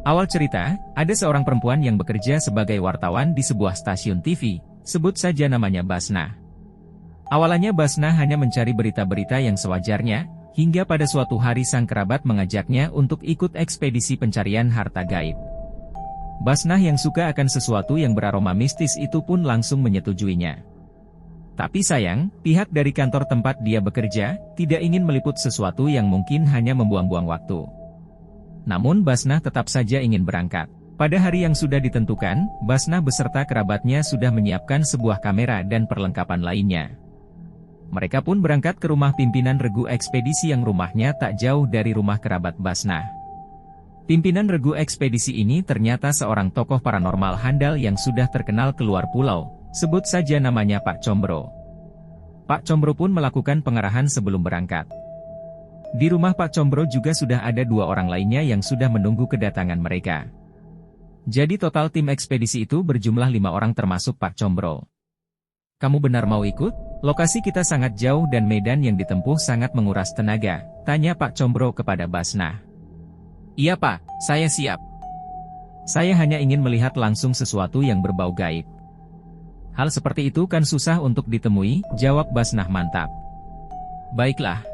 Awal cerita, ada seorang perempuan yang bekerja sebagai wartawan di sebuah stasiun TV, sebut saja namanya Basnah. Awalnya Basnah hanya mencari berita-berita yang sewajarnya, hingga pada suatu hari sang kerabat mengajaknya untuk ikut ekspedisi pencarian harta gaib. Basnah yang suka akan sesuatu yang beraroma mistis itu pun langsung menyetujuinya. Tapi sayang, pihak dari kantor tempat dia bekerja, tidak ingin meliput sesuatu yang mungkin hanya membuang-buang waktu. Namun Basnah tetap saja ingin berangkat. Pada hari yang sudah ditentukan, Basnah beserta kerabatnya sudah menyiapkan sebuah kamera dan perlengkapan lainnya. Mereka pun berangkat ke rumah pimpinan regu ekspedisi yang rumahnya tak jauh dari rumah kerabat Basnah. Pimpinan regu ekspedisi ini ternyata seorang tokoh paranormal handal yang sudah terkenal keluar pulau, sebut saja namanya Pak Combro. Pak Combro pun melakukan pengarahan sebelum berangkat. Di rumah Pak Combro juga sudah ada 2 orang lainnya yang sudah menunggu kedatangan mereka. Jadi total tim ekspedisi itu berjumlah 5 orang termasuk Pak Combro. Kamu benar mau ikut? Lokasi kita sangat jauh dan medan yang ditempuh sangat menguras tenaga, tanya Pak Combro kepada Basnah. Iya Pak, saya siap. Saya hanya ingin melihat langsung sesuatu yang berbau gaib. Hal seperti itu kan susah untuk ditemui, jawab Basnah mantap. Baiklah.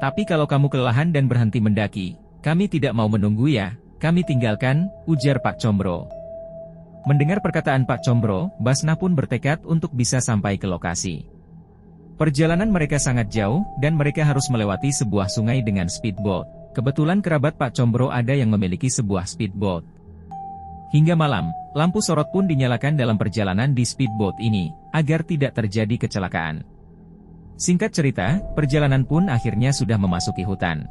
Tapi kalau kamu kelelahan dan berhenti mendaki, kami tidak mau menunggu ya, kami tinggalkan, ujar Pak Combro. Mendengar perkataan Pak Combro, Basnah pun bertekad untuk bisa sampai ke lokasi. Perjalanan mereka sangat jauh, dan mereka harus melewati sebuah sungai dengan speedboat. Kebetulan kerabat Pak Combro ada yang memiliki sebuah speedboat. Hingga malam, lampu sorot pun dinyalakan dalam perjalanan di speedboat ini, agar tidak terjadi kecelakaan. Singkat cerita, perjalanan pun akhirnya sudah memasuki hutan.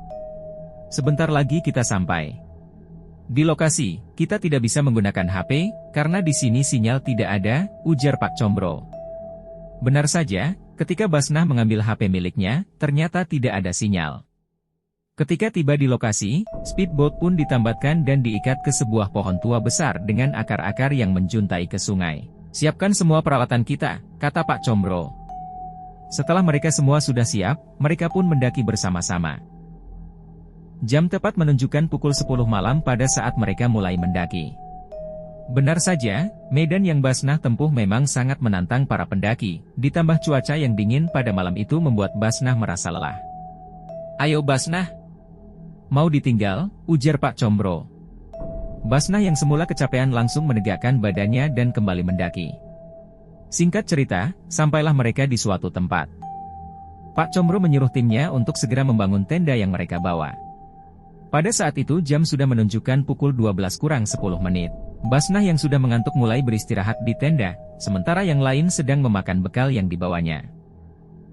Sebentar lagi kita sampai. Di lokasi, kita tidak bisa menggunakan HP, karena di sini sinyal tidak ada, ujar Pak Combro. Benar saja, ketika Basnah mengambil HP miliknya, ternyata tidak ada sinyal. Ketika tiba di lokasi, speedboat pun ditambatkan dan diikat ke sebuah pohon tua besar dengan akar-akar yang menjuntai ke sungai. Siapkan semua peralatan kita, kata Pak Combro. Setelah mereka semua sudah siap, mereka pun mendaki bersama-sama. Jam tepat menunjukkan pukul 10 malam pada saat mereka mulai mendaki. Benar saja, medan yang Basnah tempuh memang sangat menantang para pendaki, ditambah cuaca yang dingin pada malam itu membuat Basnah merasa lelah. Ayo Basnah. Mau ditinggal, ujar Pak Combro. Basnah yang semula kecapean langsung menegakkan badannya dan kembali mendaki. Singkat cerita, sampailah mereka di suatu tempat. Pak Combro menyuruh timnya untuk segera membangun tenda yang mereka bawa. Pada saat itu jam sudah menunjukkan pukul 12 kurang 10 menit. Basnah yang sudah mengantuk mulai beristirahat di tenda, sementara yang lain sedang memakan bekal yang dibawanya.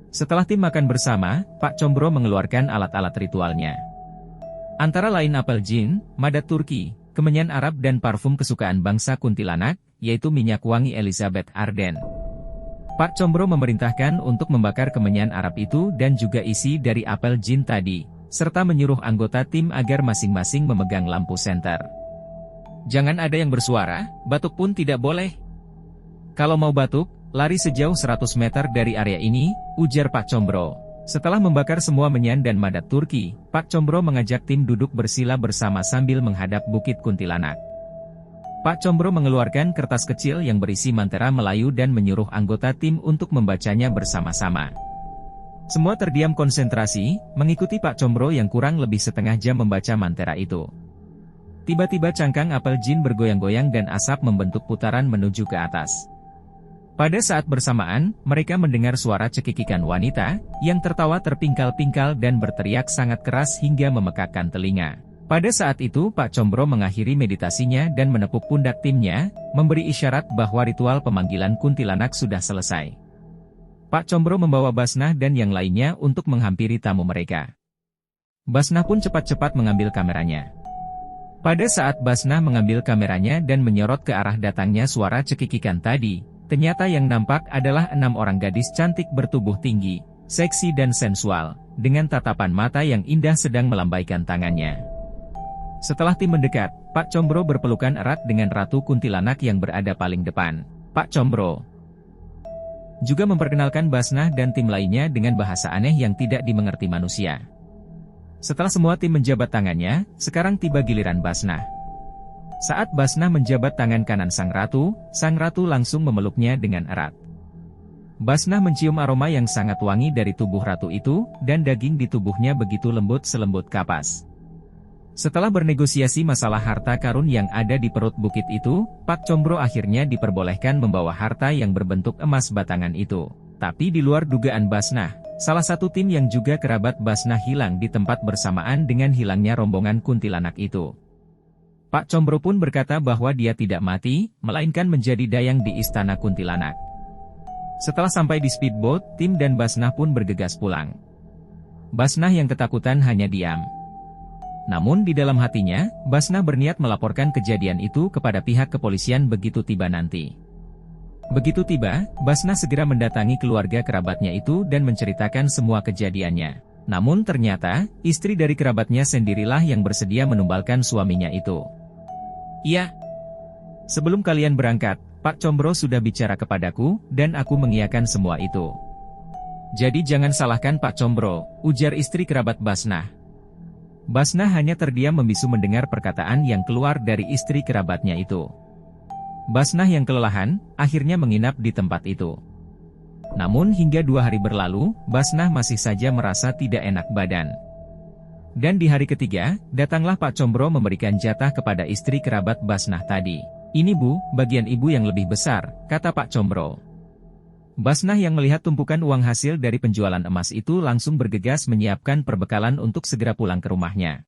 Setelah tim makan bersama, Pak Combro mengeluarkan alat-alat ritualnya. Antara lain apel jin, madat Turki, kemenyan Arab dan parfum kesukaan bangsa kuntilanak, yaitu minyak wangi Elizabeth Arden. Pak Combro memerintahkan untuk membakar kemenyan Arab itu dan juga isi dari apel jin tadi, serta menyuruh anggota tim agar masing-masing memegang lampu senter. Jangan ada yang bersuara, batuk pun tidak boleh. Kalau mau batuk, lari sejauh 100 meter dari area ini, ujar Pak Combro. Setelah membakar semua menyan dan madat Turki, Pak Combro mengajak tim duduk bersila bersama sambil menghadap Bukit Kuntilanak. Pak Combro mengeluarkan kertas kecil yang berisi mantra Melayu dan menyuruh anggota tim untuk membacanya bersama-sama. Semua terdiam konsentrasi, mengikuti Pak Combro yang kurang lebih setengah jam membaca mantra itu. Tiba-tiba cangkang apel jin bergoyang-goyang dan asap membentuk putaran menuju ke atas. Pada saat bersamaan, mereka mendengar suara cekikikan wanita, yang tertawa terpingkal-pingkal dan berteriak sangat keras hingga memekakkan telinga. Pada saat itu Pak Combro mengakhiri meditasinya dan menepuk pundak timnya, memberi isyarat bahwa ritual pemanggilan kuntilanak sudah selesai. Pak Combro membawa Basnah dan yang lainnya untuk menghampiri tamu mereka. Basnah pun cepat-cepat mengambil kameranya. Pada saat Basnah mengambil kameranya dan menyorot ke arah datangnya suara cekikikan tadi, ternyata yang nampak adalah 6 orang gadis cantik bertubuh tinggi, seksi dan sensual, dengan tatapan mata yang indah sedang melambaikan tangannya. Setelah tim mendekat, Pak Combro berpelukan erat dengan Ratu Kuntilanak yang berada paling depan. Pak Combro juga memperkenalkan Basnah dan tim lainnya dengan bahasa aneh yang tidak dimengerti manusia. Setelah semua tim menjabat tangannya, sekarang tiba giliran Basnah. Saat Basnah menjabat tangan kanan sang ratu langsung memeluknya dengan erat. Basnah mencium aroma yang sangat wangi dari tubuh ratu itu, dan daging di tubuhnya begitu lembut selembut kapas. Setelah bernegosiasi masalah harta karun yang ada di perut bukit itu, Pak Combro akhirnya diperbolehkan membawa harta yang berbentuk emas batangan itu. Tapi di luar dugaan Basnah, salah satu tim yang juga kerabat Basnah hilang di tempat bersamaan dengan hilangnya rombongan kuntilanak itu. Pak Combro pun berkata bahwa dia tidak mati, melainkan menjadi dayang di istana kuntilanak. Setelah sampai di speedboat, tim dan Basnah pun bergegas pulang. Basnah yang ketakutan hanya diam. Namun di dalam hatinya, Basnah berniat melaporkan kejadian itu kepada pihak kepolisian begitu tiba nanti. Begitu tiba, Basnah segera mendatangi keluarga kerabatnya itu dan menceritakan semua kejadiannya. Namun ternyata, istri dari kerabatnya sendirilah yang bersedia menumbalkan suaminya itu. Iya. Sebelum kalian berangkat, Pak Combro sudah bicara kepadaku, dan aku mengiyakan semua itu. Jadi jangan salahkan Pak Combro, ujar istri kerabat Basnah. Basnah hanya terdiam membisu mendengar perkataan yang keluar dari istri kerabatnya itu. Basnah yang kelelahan, akhirnya menginap di tempat itu. Namun hingga 2 hari berlalu, Basnah masih saja merasa tidak enak badan. Dan di hari ketiga, datanglah Pak Combro memberikan jatah kepada istri kerabat Basnah tadi. Ini Bu, bagian ibu yang lebih besar, kata Pak Combro. Basnah yang melihat tumpukan uang hasil dari penjualan emas itu langsung bergegas menyiapkan perbekalan untuk segera pulang ke rumahnya.